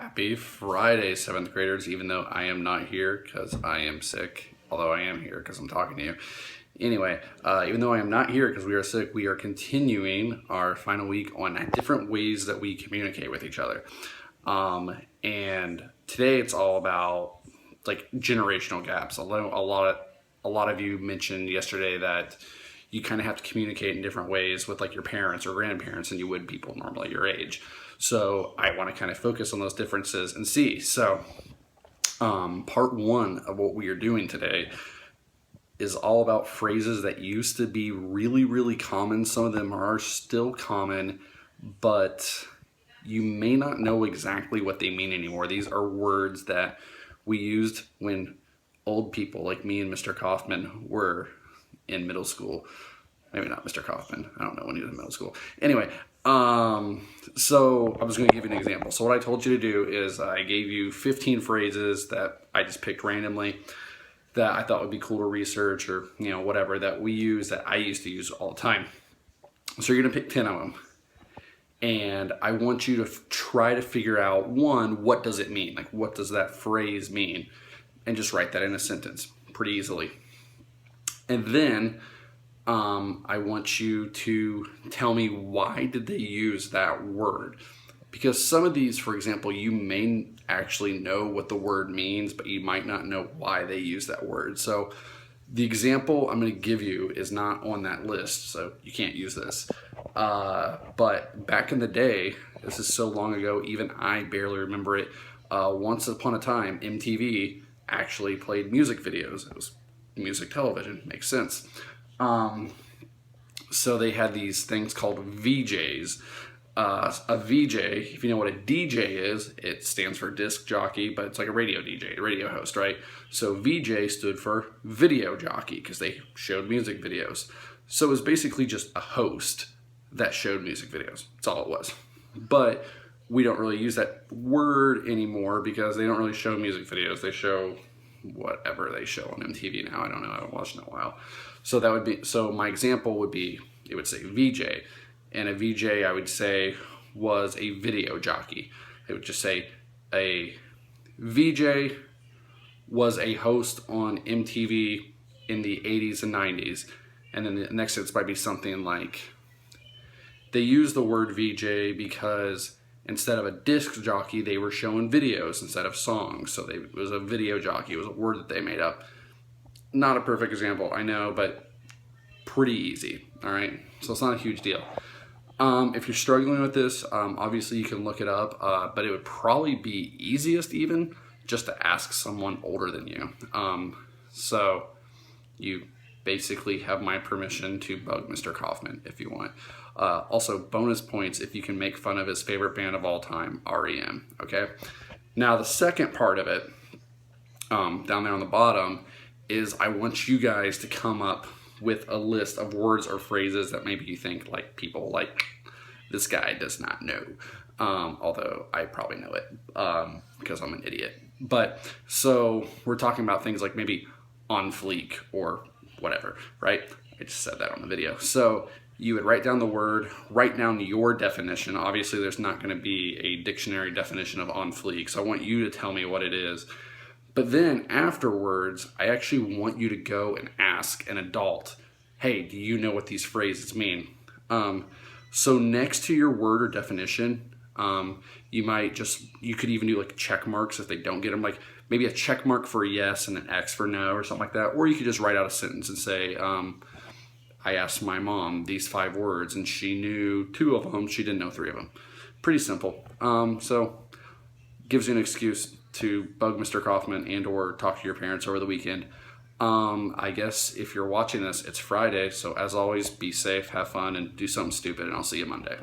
Happy Friday, 7th graders, even though I am not here because I am sick, although I am here because I'm talking to you. Anyway, even though I am not here because we are sick, we are continuing our final week on different ways that we communicate with each other. And today it's all about like generational gaps. A lot of you mentioned yesterday that you kind of have to communicate in different ways with like your parents or grandparents than you would people normally your age. So I want to kind of focus on those differences and see. So part one of what we are doing today is all about phrases that used to be really, really common. Some of them are still common, but you may not know exactly what they mean anymore. These are words that we used when old people like me and Mr. Kaufman were in middle school. Maybe not Mr. Kaufman. I don't know when he was in middle school. Anyway, so I was going to give you an example. So what I told you to do is I gave you 15 phrases that I just picked randomly that I thought would be cool to research or, whatever that we use that I used to use all the time. So you're going to pick 10 of them. And I want you to try to figure out, one, what does it mean? Like, what does that phrase mean? And just write that in a sentence pretty easily. And then I want you to tell me why did they use that word? Because some of these, for example, you may actually know what the word means, but you might not know why they use that word. So the example I'm going to give you is not on that list, so you can't use this. But back in the day, this is so long ago, even I barely remember it. Once upon a time, MTV actually played music videos. It was music television, makes sense. So they had these things called VJs. A VJ, if you know what a DJ is, it stands for disc jockey, but it's like a radio DJ, a radio host, right? So VJ stood for video jockey because they showed music videos. So it was basically just a host that showed music videos. That's all it was. But we don't really use that word anymore because they don't really show music videos. They show whatever they show on MTV now. I don't know. I haven't watched in a while. So that would be, so my example would be, it would say VJ. And a VJ, I would say, was a video jockey. It would just say a VJ was a host on MTV in the 80s and 90s. And then the next sentence might be something like, they use the word VJ because instead of a disc jockey, they were showing videos instead of songs. So it was a video jockey. It was a word that they made up. Not a perfect example, I know, but pretty easy, all right? So it's not a huge deal. If you're struggling with this, obviously you can look it up, but it would probably be easiest even just to ask someone older than you. So you basically have my permission to bug Mr. Kaufman if you want. Also, bonus points if you can make fun of his favorite band of all time, REM, okay? Now, the second part of it, down there on the bottom, is I want you guys to come up with a list of words or phrases that maybe you think like people like this guy does not know. Although I probably know it because I'm an idiot. But so we're talking about things like maybe on fleek or whatever, right? I just said that on the video. So you would write down the word, write down your definition. Obviously there's not going to be a dictionary definition of on fleek. So I want you to tell me what it is. But then afterwards, I actually want you to go and ask an adult, hey, do you know what these phrases mean? So next to your word or definition, you could even do like check marks if they don't get them, like maybe a check mark for yes and an X for no or something like that. Or you could just write out a sentence and say, I asked my mom these 5 words and she knew 2 of them. She didn't know 3 of them. Pretty simple. So gives you an excuse to bug Mr. Kaufman and or talk to your parents over the weekend. I guess if you're watching this, it's Friday. So as always, be safe, have fun, and do something stupid, and I'll see you Monday.